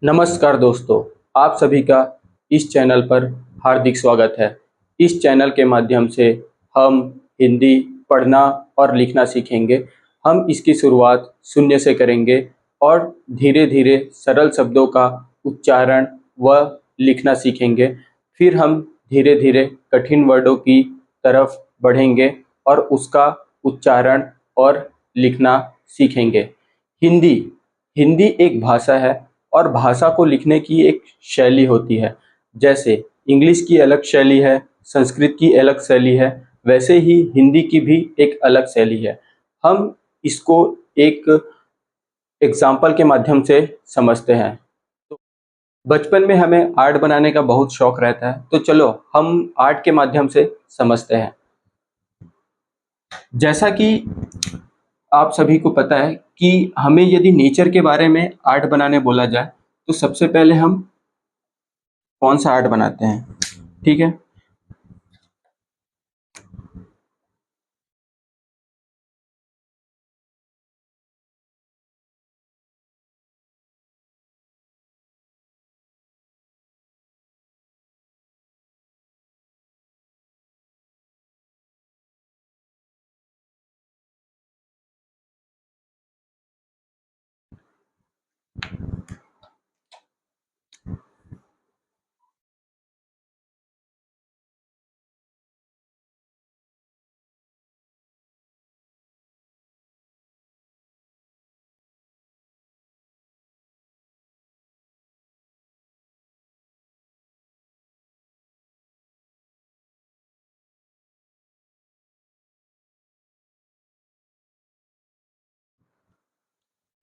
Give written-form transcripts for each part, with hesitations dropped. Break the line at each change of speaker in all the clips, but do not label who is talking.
नमस्कार दोस्तों, आप सभी का इस चैनल पर हार्दिक स्वागत है। इस चैनल के माध्यम से हम हिंदी पढ़ना और लिखना सीखेंगे। हम इसकी शुरुआत शून्य से करेंगे और धीरे धीरे सरल शब्दों का उच्चारण व लिखना सीखेंगे। फिर हम धीरे धीरे कठिन वर्डों की तरफ बढ़ेंगे और उसका उच्चारण और लिखना सीखेंगे। हिंदी हिंदी एक भाषा है और भाषा को लिखने की एक शैली होती है। जैसे इंग्लिश की अलग शैली है, संस्कृत की अलग शैली है, वैसे ही हिंदी की भी एक अलग शैली है। हम इसको एक एग्जाम्पल के माध्यम से समझते हैं। तो बचपन में हमें आर्ट बनाने का बहुत शौक रहता है, तो चलो हम आर्ट के माध्यम से समझते हैं। जैसा कि आप सभी को पता है कि हमें यदि नेचर के बारे में आर्ट बनाने बोला जाए तो सबसे पहले हम कौन सा आर्ट बनाते हैं, ठीक है।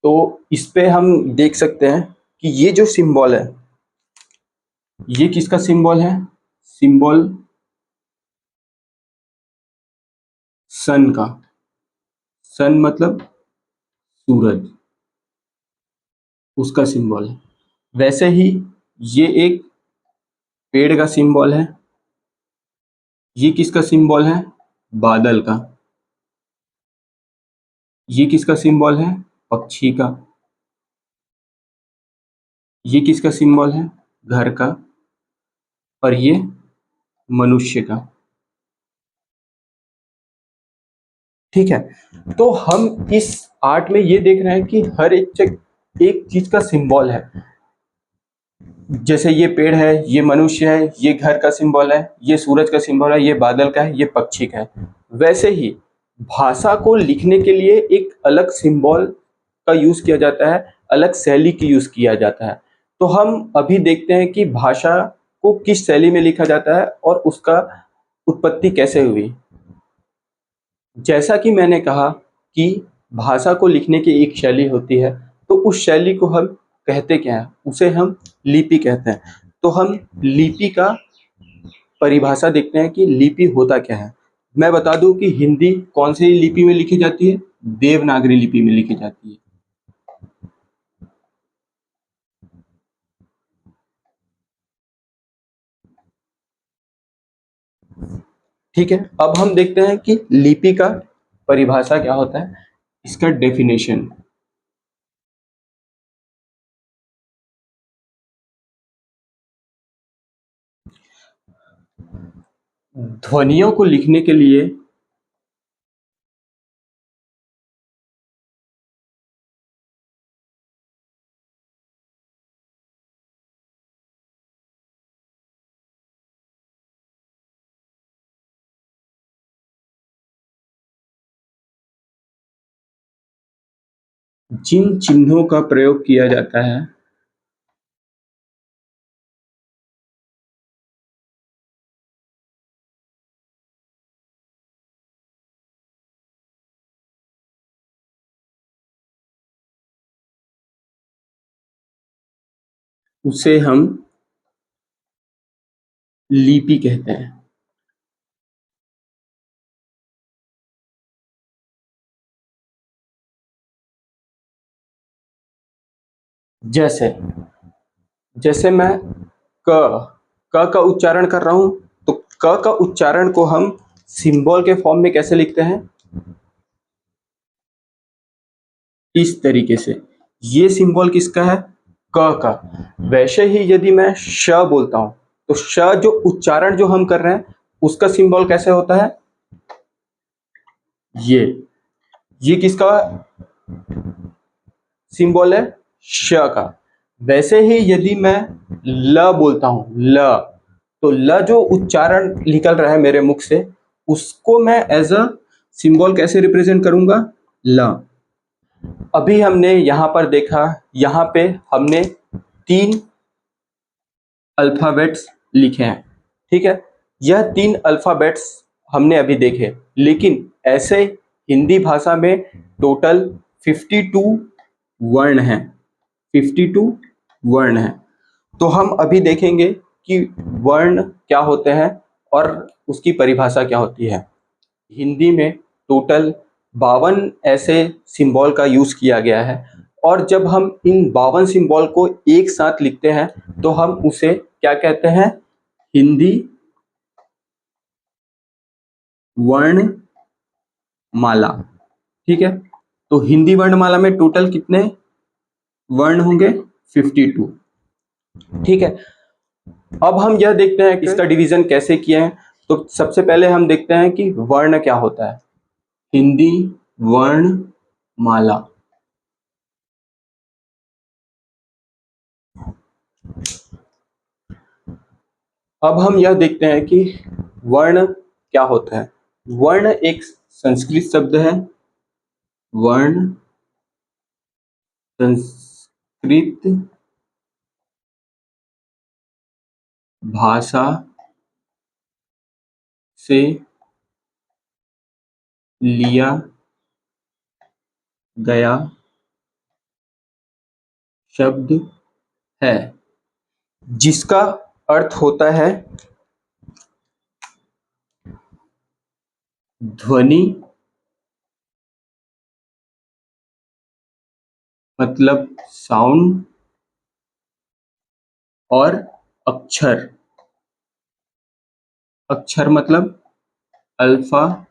तो इस पे हम देख सकते हैं कि ये जो सिंबल है, ये किसका सिंबल है? सिंबल सन का। सन मतलब सूरज, उसका सिंबल है। वैसे ही ये एक पेड़ का सिंबल है। ये किसका सिंबल है? बादल का। ये किसका सिंबल है? पक्षी का। ये किसका सिंबल है? घर का। और ये मनुष्य का। ठीक है। तो हम इस आर्ट में ये देख रहे हैं कि हर एक चीज का सिंबल है। जैसे ये पेड़ है, ये मनुष्य है, ये घर का सिंबल है, ये सूरज का सिंबल है, ये बादल का है, ये पक्षी का है। वैसे ही भाषा को लिखने के लिए एक अलग सिंबल का यूज किया जाता है, अलग शैली की यूज किया जाता है। तो हम अभी देखते हैं कि भाषा को किस शैली में लिखा जाता है और उसका उत्पत्ति कैसे हुई। जैसा कि मैंने कहा कि भाषा को लिखने की एक शैली होती है, तो उस शैली को हम कहते क्या है? उसे हम लिपि कहते हैं। तो हम लिपि का परिभाषा देखते हैं कि लिपि होता क्या है। मैं बता दूं कि हिंदी कौन सी लिपि में लिखी जाती है? देवनागरी लिपि में लिखी जाती है। ठीक है, अब हम देखते हैं कि लिपि का परिभाषा क्या होता है, इसका डेफिनेशन। ध्वनियों को लिखने के लिए जिन चिन्हों का प्रयोग किया जाता है, उसे हम लिपि कहते हैं। जैसे जैसे मैं क का उच्चारण कर रहा हूं, तो का उच्चारण को हम सिंबल के फॉर्म में कैसे लिखते हैं? इस तरीके से। ये सिंबल किसका है? क का। वैसे ही यदि मैं श बोलता हूं तो श जो उच्चारण जो हम कर रहे हैं उसका सिंबल कैसे होता है, ये किसका सिंबल है, श का। वैसे ही यदि मैं ल बोलता हूं, ल, तो ल जो उच्चारण निकल रहा है मेरे मुख से उसको मैं एज अ सिंबल कैसे रिप्रेजेंट करूंगा, ल। अभी हमने यहां पर देखा, यहां पे हमने 3 अल्फाबेट्स लिखे हैं, ठीक है। यह 3 अल्फाबेट्स हमने अभी देखे, लेकिन ऐसे हिंदी भाषा में टोटल 52 वर्ण हैं, 52 वर्ण हैं। तो हम अभी देखेंगे कि वर्ण क्या होते हैं और उसकी परिभाषा क्या होती है। हिंदी में टोटल 52 ऐसे सिंबल का यूज किया गया है, और जब हम इन 52 सिंबल को एक साथ लिखते हैं तो हम उसे क्या कहते हैं, हिंदी वर्णमाला, ठीक है। तो हिंदी वर्णमाला में टोटल कितने वर्ण होंगे, 52, ठीक है। अब हम यह देखते हैं कि इसका डिवीजन कैसे किया है। तो सबसे पहले हम देखते हैं कि वर्ण क्या होता है, हिंदी वर्णमाला। अब हम यह देखते हैं कि वर्ण क्या होता है। वर्ण एक संस्कृत शब्द है, वर्ण संस्कृत भाषा से लिया गया शब्द है, जिसका अर्थ होता है ध्वनि, मतलब साउंड, और अक्षर, अक्षर मतलब अल्फाबेट,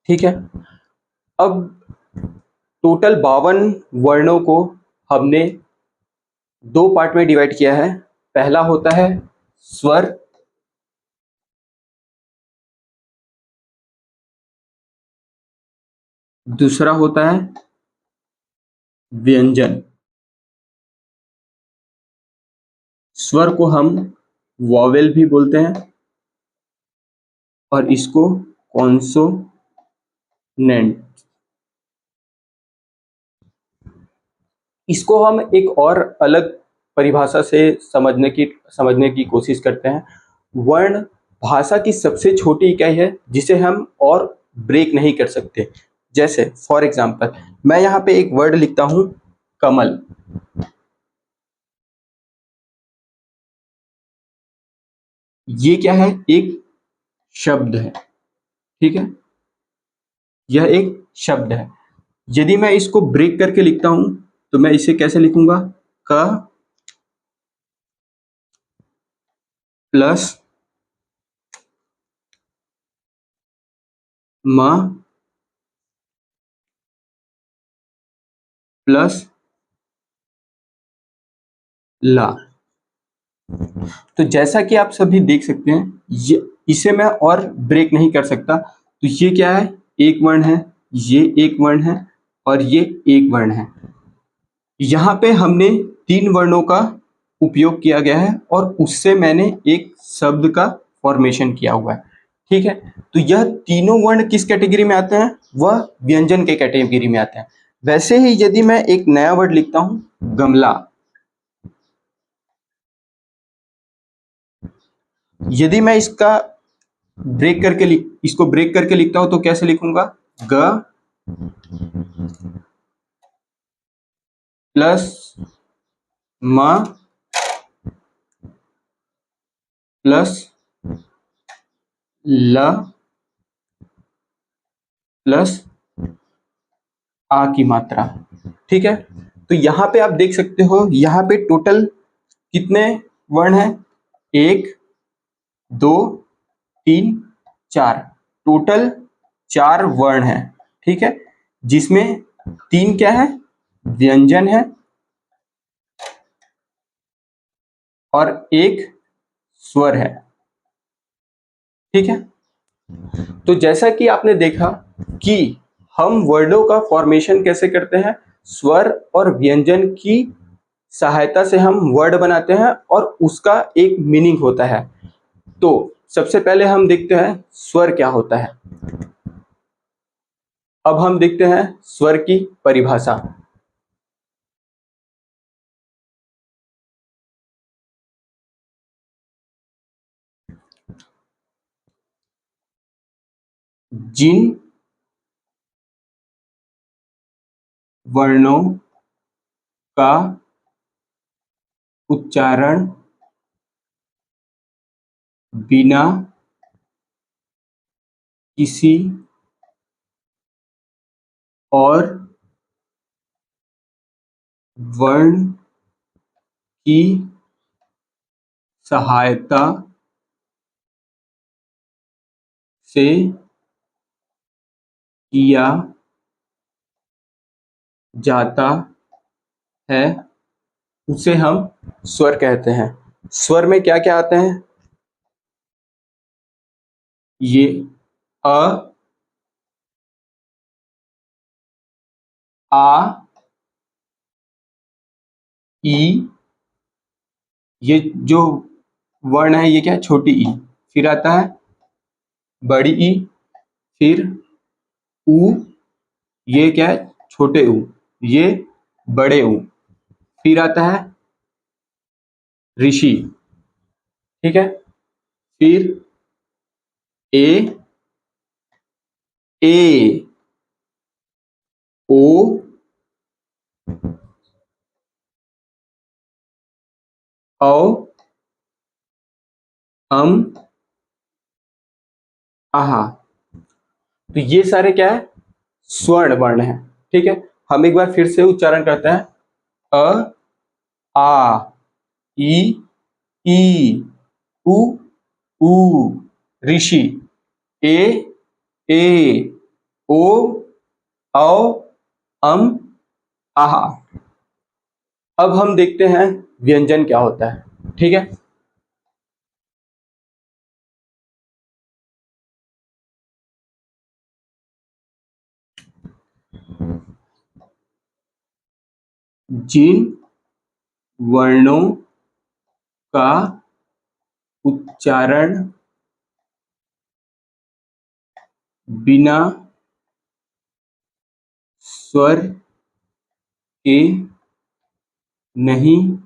ठीक है। अब टोटल 52 वर्णों को हमने 2 पार्ट में डिवाइड किया है। पहला होता है स्वर, दूसरा होता है व्यंजन। स्वर को हम वॉवेल भी बोलते हैं और इसको कॉन्सोनेंट। इसको हम एक और अलग परिभाषा से समझने की कोशिश करते हैं। वर्ण भाषा की सबसे छोटी इकाई है जिसे हम और ब्रेक नहीं कर सकते। जैसे फॉर एग्जाम्पल मैं यहाँ पे एक वर्ड लिखता हूँ, कमल। ये क्या है, एक शब्द है, ठीक है। यह एक शब्द है। यदि मैं इसको ब्रेक करके लिखता हूं तो मैं इसे कैसे लिखूंगा, क प्लस म प्लस ला। तो जैसा कि आप सभी देख सकते हैं, ये इसे मैं और ब्रेक नहीं कर सकता। तो ये क्या है, एक वर्ण है, ये एक वर्ण है और ये एक वर्ण है। यहाँ पे हमने 3 वर्णों का उपयोग किया गया है और उससे मैंने एक शब्द का फॉर्मेशन किया हुआ है, ठीक है। तो यह तीनों वर्ण किस कैटेगरी में आते हैं, वह व्यंजन के कैटेगरी में आते हैं। वैसे ही यदि मैं एक नया वर्ड लिखता हूं, गमला, यदि मैं इसको ब्रेक करके लिखता हूं तो कैसे लिखूंगा, ग प्लस म प्लस ल प्लस आ की मात्रा, ठीक है। तो यहाँ पे आप देख सकते हो, यहाँ पे टोटल कितने वर्ण हैं, 1 2 3 4, टोटल 4 वर्ण हैं, ठीक है। जिसमें तीन क्या है? व्यंजन है और एक स्वर है। ठीक है, तो जैसा कि आपने देखा कि हम वर्डों का फॉर्मेशन कैसे करते हैं, स्वर और व्यंजन की सहायता से हम वर्ड बनाते हैं और उसका एक मीनिंग होता है। तो सबसे पहले हम देखते हैं स्वर क्या होता है। अब हम देखते हैं स्वर की परिभाषा। जिन वर्णों का उच्चारण बिना किसी और वर्ण की सहायता से किया जाता है उसे हम स्वर कहते हैं। स्वर में क्या क्या आते हैं? ये अ, आ, ई, ये जो वर्ण है ये क्या है? छोटी ई। फिर आता है बड़ी ई, फिर ऊ, ये क्या है? छोटे ऊ, ये बड़े ऊ। फिर आता है ऋषि। ठीक है, फिर ए, ए, ओ, औ, अम, आहा। तो ये सारे क्या है? स्वर्ण वर्ण है। ठीक है, हम एक बार फिर से उच्चारण करते हैं। अ, आ, ई, ई, उ, ऊ, ऋषि, ए, ए, ओ, औ, अम, आहा। अब हम देखते हैं व्यंजन क्या होता है। ठीक है, जिन वर्णों का उच्चारण बिना स्वर के नहीं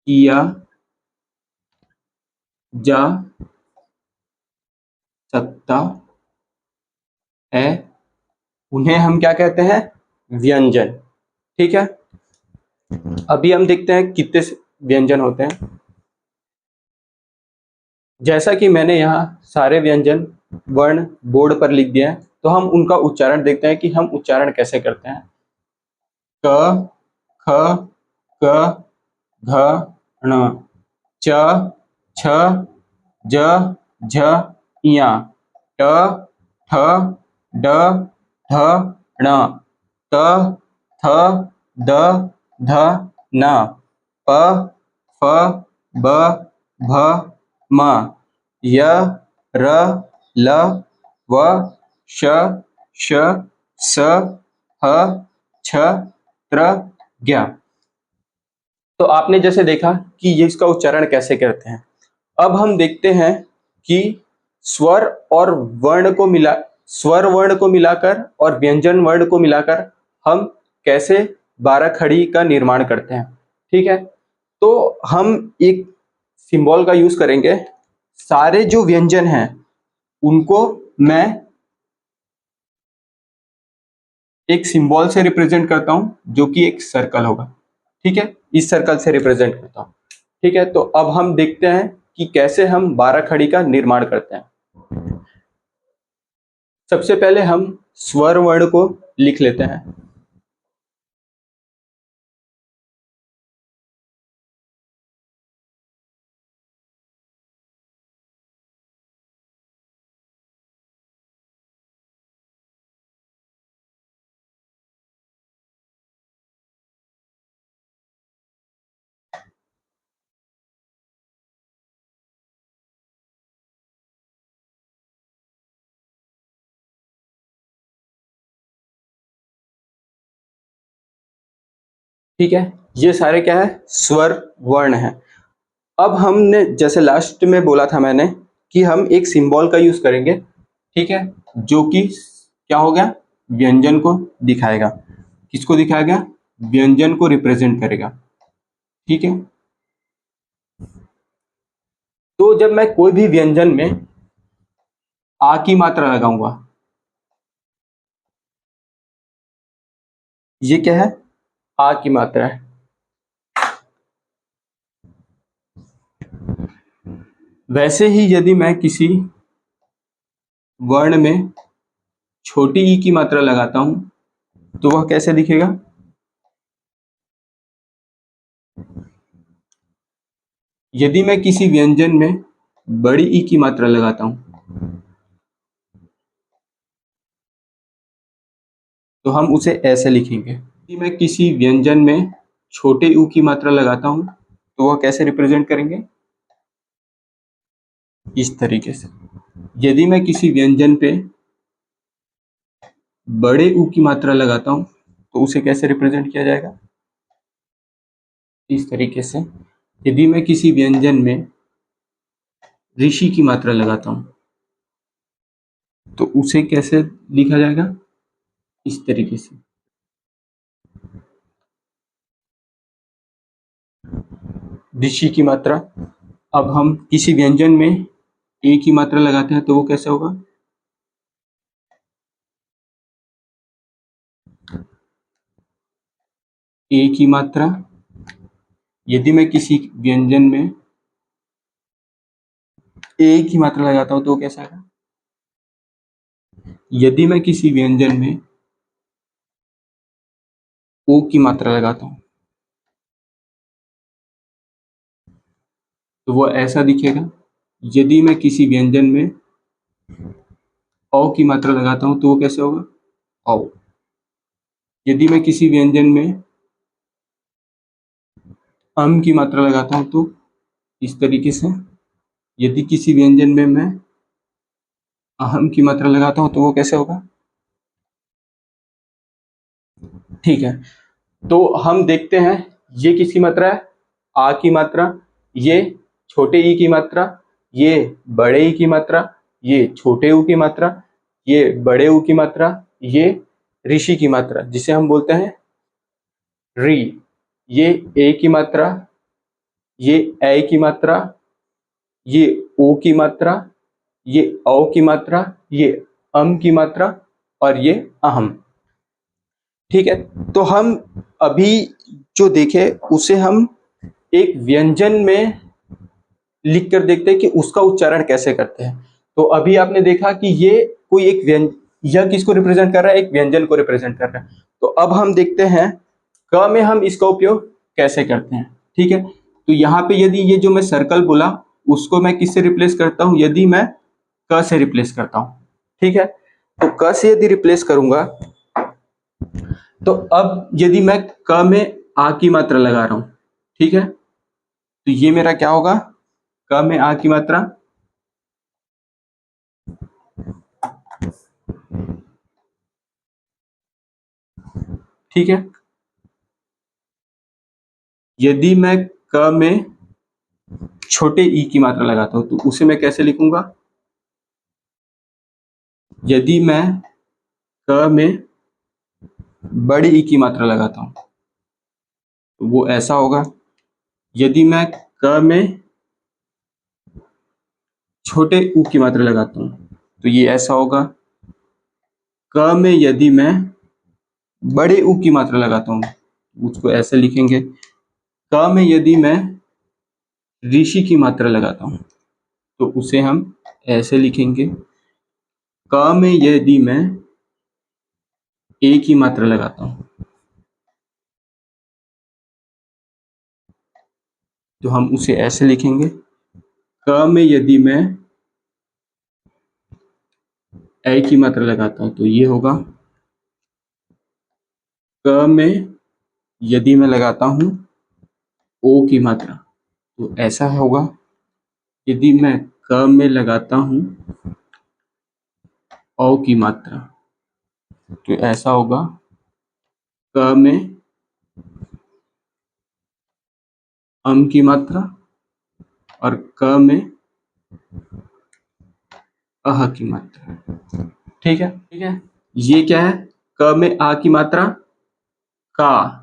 किया जा सकता है उन्हें हम क्या कहते हैं? व्यंजन। ठीक है, अभी हम देखते हैं कितने व्यंजन होते हैं। जैसा कि मैंने यहाँ सारे व्यंजन वर्ण बोर्ड पर लिख दिया है, तो हम उनका उच्चारण देखते हैं कि हम उच्चारण कैसे करते हैं। क, ख, ग, घ, ण, च, छ, ज, झ, ञ, ट, ठ, ड, ढ, ण, त, थ, द, ध, न, प, फ, ब, भ, म, य, र, ल, व, श, श, स, ह, छ, त्र, ज्ञ। तो आपने जैसे देखा कि ये इसका उच्चारण कैसे करते हैं। अब हम देखते हैं कि स्वर और वर्ण को मिला स्वर वर्ण को मिलाकर और व्यंजन वर्ण को मिलाकर हम कैसे 12 खड़ी का निर्माण करते हैं। ठीक है, तो हम एक सिंबल का यूज करेंगे। सारे जो व्यंजन हैं उनको मैं एक सिंबल से रिप्रेजेंट करता हूं जो कि एक सर्कल होगा। ठीक है, इस सर्कल से रिप्रेजेंट करता हूं। ठीक है, तो अब हम देखते हैं कि कैसे हम 12 खड़ी का निर्माण करते हैं। सबसे पहले हम स्वर वर्ण को लिख लेते हैं। ठीक है, ये सारे क्या है, स्वर वर्ण है। अब हमने जैसे लास्ट में बोला था मैंने कि हम एक सिंबल का यूज करेंगे, ठीक है, जो कि क्या हो गया, व्यंजन को दिखाएगा। किसको दिखाएगा, व्यंजन को रिप्रेजेंट करेगा। ठीक है, तो जब मैं कोई भी व्यंजन में आ की मात्रा लगाऊंगा, ये क्या है, आ की मात्रा है। वैसे ही यदि मैं किसी वर्ण में छोटी ई की मात्रा लगाता हूं तो वह कैसे दिखेगा, यदि मैं किसी व्यंजन में बड़ी ई की मात्रा लगाता हूं तो हम उसे ऐसे लिखेंगे। यदि मैं किसी व्यंजन में छोटे ऊ की मात्रा लगाता हूं तो वह कैसे रिप्रेजेंट करेंगे, इस तरीके से। यदि मैं किसी व्यंजन पे बड़े ऊ की मात्रा लगाता हूं तो उसे कैसे रिप्रेजेंट किया जाएगा, इस तरीके से। यदि मैं किसी व्यंजन में ऋषि की मात्रा लगाता हूं तो उसे कैसे लिखा जाएगा, इस तरीके से। ऋषि की मात्रा। अब हम किसी व्यंजन में ए की मात्रा लगाते हैं तो वो कैसे होगा, ए की मात्रा। यदि मैं किसी व्यंजन में ए की मात्रा लगाता हूं तो वो कैसा आएगा, यदि मैं किसी व्यंजन में ओ की मात्रा लगाता हूं तो वो ऐसा दिखेगा। यदि मैं किसी व्यंजन में औ की मात्रा लगाता हूं तो वो कैसे होगा, औ। यदि मैं किसी व्यंजन में अम की मात्रा लगाता हूं तो इस तरीके से। यदि किसी व्यंजन में मैं अहम की मात्रा लगाता हूं तो वो कैसे होगा, ठीक है। तो हम देखते हैं ये किसकी मात्रा है, आ की मात्रा, ये छोटे ई की मात्रा, ये बड़े ई की मात्रा, ये छोटे ऊ की मात्रा, ये बड़े ऊ की मात्रा, ये ऋषि की मात्रा जिसे हम बोलते हैं री। ये ए की मात्रा, ये ए की मात्रा, ये ओ की मात्रा, ये औ की मात्रा, ये अम की मात्रा और ये अहम। ठीक है, तो हम अभी जो देखे उसे हम एक व्यंजन में लिख कर देखते हैं कि उसका उच्चारण कैसे करते हैं। तो अभी आपने देखा कि ये कोई एक यह किसको रिप्रेजेंट कर रहा है, एक व्यंजन को रिप्रेजेंट कर रहा है। तो अब हम देखते हैं क में हम इसका उपयोग कैसे करते हैं। ठीक है, तो यहाँ पे यदि ये जो मैं सर्कल बोला उसको मैं किससे रिप्लेस करता हूं, यदि मैं क से रिप्लेस करता हूं। ठीक है, तो क से यदि रिप्लेस करूंगा तो अब यदि मैं क में आ की मात्रा लगा रहा हूं, ठीक है, तो ये मेरा क्या होगा, क में आ की मात्रा। ठीक है, यदि मैं क में छोटे ई की मात्रा लगाता हूं तो उसे मैं कैसे लिखूंगा, यदि मैं क में बड़ी ई की मात्रा लगाता हूं तो वो ऐसा होगा। यदि मैं क में छोटे ऊ की मात्रा लगाता हूं तो ये ऐसा होगा। क में यदि मैं बड़े ऊ की मात्रा लगाता हूं उसको ऐसे लिखेंगे। क में यदि मैं ऋषि की मात्रा लगाता हूं तो उसे हम ऐसे लिखेंगे। क में यदि मैं ए की मात्रा लगाता हूं तो हम उसे ऐसे लिखेंगे। क में यदि मैं ए की मात्रा लगाता हूं तो ये होगा। क में यदि मैं लगाता हूं ओ की मात्रा तो ऐसा होगा। यदि मैं क में लगाता हूं औ की मात्रा तो ऐसा होगा। क में अम की मात्रा और क में अह की मात्रा। ठीक है, ठीक है। ये क्या है? क में आ की मात्रा का।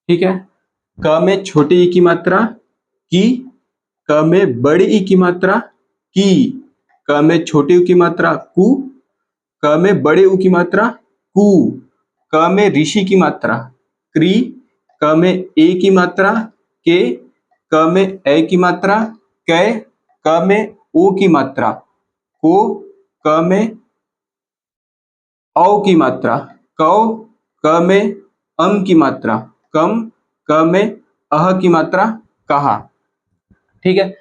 ठीक है। क में छोटी ई की मात्रा की। क में बड़ी ई की मात्रा की। क में छोटी ऊ की मात्रा कु। क में बड़े ऊ की मात्रा कु। क में ऋषि की मात्रा क्री। क में ए की मात्रा के। क में ए की मात्रा कै। क में ओ की मात्रा को। क में औ की मात्रा कौ। क में अम की मात्रा कम। क में अह की मात्रा कहा। ठीक है।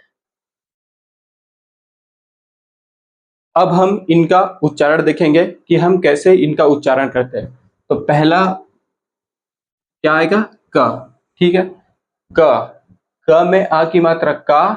अब हम इनका उच्चारण देखेंगे कि हम कैसे इनका उच्चारण करते हैं। तो पहला क्या आएगा? क। ठीक है। क। क में आ की मात्रा का।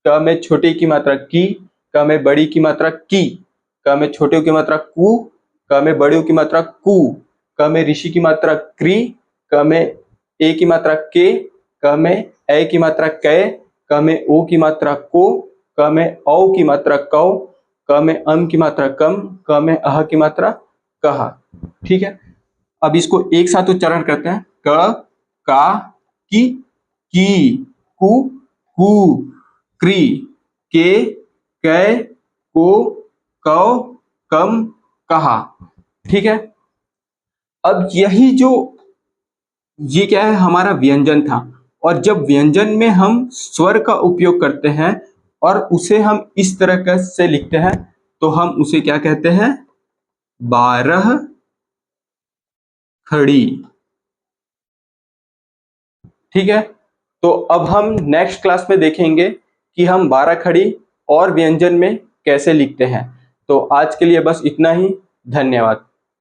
क में छोटी की मात्रा की। क में बड़ी की मात्रा की। क में छोटे की मात्रा कु। क में बड़े की मात्रा कु। क में ऋषि की मात्रा क्री। क में ए की मात्रा के। क में ए की मात्रा कै। क में ओ की मात्रा को। क में औ की मात्रा कौ। क में अम की मात्रा कम। क में अह की मात्रा कहा। ठीक है। अब इसको एक साथ उच्चारण करते हैं। क, का, की, कु, कु, क्री, के, कै, को, कौ, कम, कहा। ठीक है। अब यही जो ये क्या है? हमारा व्यंजन था। और जब व्यंजन में हम स्वर का उपयोग करते हैं और उसे हम इस तरह से लिखते हैं तो हम उसे क्या कहते हैं? 12 खड़ी। ठीक है। तो अब हम नेक्स्ट क्लास में देखेंगे कि हम 12 खड़ी और व्यंजन में कैसे लिखते हैं। तो आज के लिए बस इतना ही। धन्यवाद।